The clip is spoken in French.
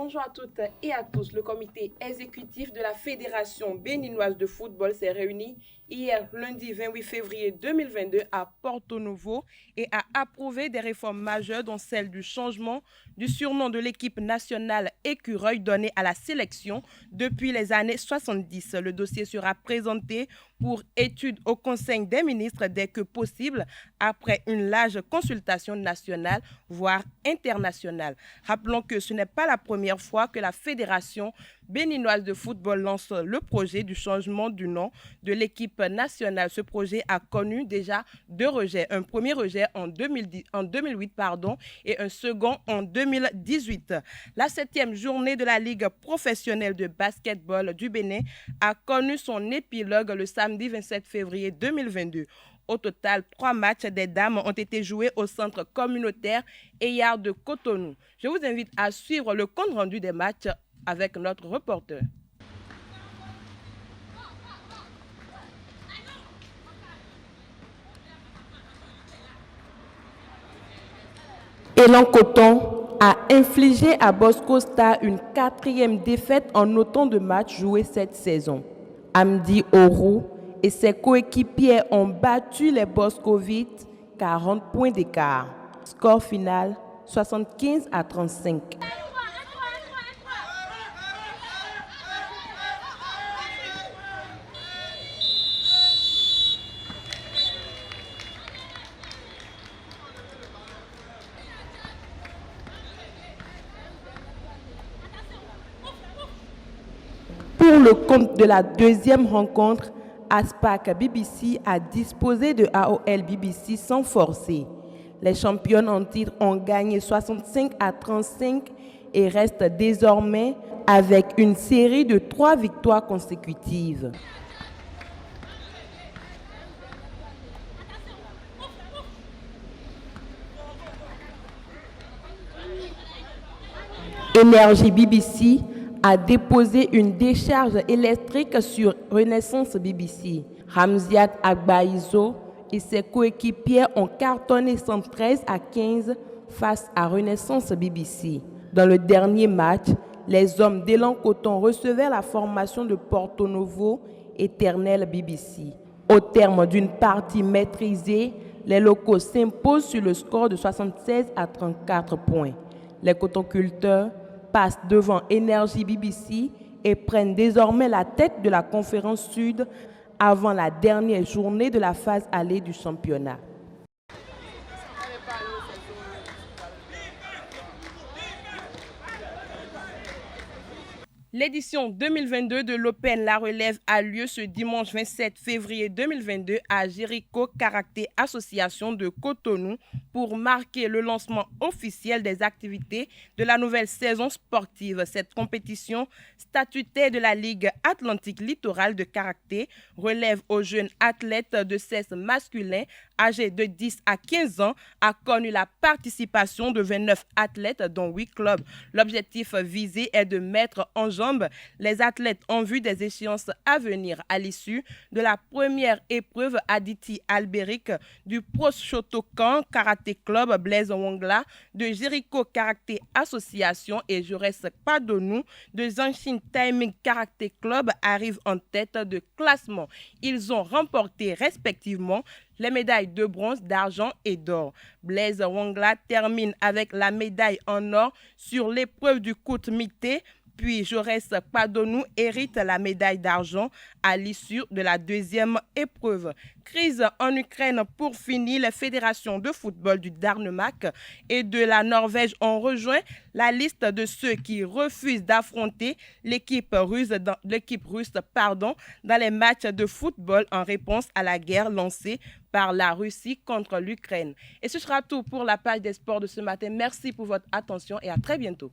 Bonjour à toutes et à tous. Le comité exécutif de la Fédération béninoise de football s'est réuni hier, lundi 28 février 2022, à Porto Novo et a approuvé des réformes majeures, dont celle du changement du surnom de l'équipe nationale Écureuil donné à la sélection depuis les années 70. Le dossier sera présenté pour étude au Conseil des ministres dès que possible, après une large consultation nationale, voire internationale. Rappelons que ce n'est pas la première fois que la Fédération béninoise de football lance le projet du changement du nom de l'équipe nationale. Ce projet a connu déjà deux rejets. Un premier rejet en 2008 et un second en 2018. La 7e journée de la Ligue professionnelle de basketball du Bénin a connu son épilogue le samedi 27 février 2022. Au total, 3 matchs des dames ont été joués au centre communautaire Eyard de Cotonou. Je vous invite à suivre le compte-rendu des matchs avec notre reporter. Élan Coton a infligé à Bosco Star une 4e défaite en autant de matchs joués cette saison. Amdi Orou et ses coéquipiers ont battu les Boscovites 40 points d'écart. Score final 75-35. Pour le compte de la deuxième rencontre, Aspac BBC a disposé de AOL BBC sans forcer. Les championnes en titre ont gagné 65-35 et restent désormais avec une série de 3 victoires consécutives. Énergie BBC a déposé une décharge électrique sur Renaissance BBC. Ramziat Agbaïzo et ses coéquipiers ont cartonné 113-15 face à Renaissance BBC. Dans le dernier match, les hommes d'Élan Coton recevaient la formation de Porto Novo Éternel BBC. Au terme d'une partie maîtrisée, les locaux s'imposent sur le score de 76-34 points. Les cotonculteurs passent devant Énergie BBC et prennent désormais la tête de la conférence Sud avant la dernière journée de la phase allée du championnat. L'édition 2022 de l'Open La Relève a lieu ce dimanche 27 février 2022 à Jericho Karaté Association de Cotonou pour marquer le lancement officiel des activités de la nouvelle saison sportive. Cette compétition statutaire de la Ligue Atlantique Littorale de Karaté relève aux jeunes athlètes de sexe masculin âgés de 10 à 15 ans a connu la participation de 29 athlètes dont 8 clubs. L'objectif visé est de mettre en jeu les athlètes en vue des échéances à venir. À l'issue de la première épreuve, Aditi Alberic du Pro Shotokan Karaté Club, Blaise Wongla de Jericho Karaté Association et Jaurès Padonou de Zanshin Timing Karaté Club arrivent en tête de classement. Ils ont remporté respectivement les médailles de bronze, d'argent et d'or. Blaise Wongla termine avec la médaille en or sur l'épreuve du court mité. Puis Jaurès Padonou hérite la médaille d'argent à l'issue de la deuxième épreuve. Crise en Ukraine pour finir, les fédérations de football du Danemark et de la Norvège ont rejoint la liste de ceux qui refusent d'affronter l'équipe russe dans les matchs de football en réponse à la guerre lancée par la Russie contre l'Ukraine. Et ce sera tout pour la page des sports de ce matin. Merci pour votre attention et à très bientôt.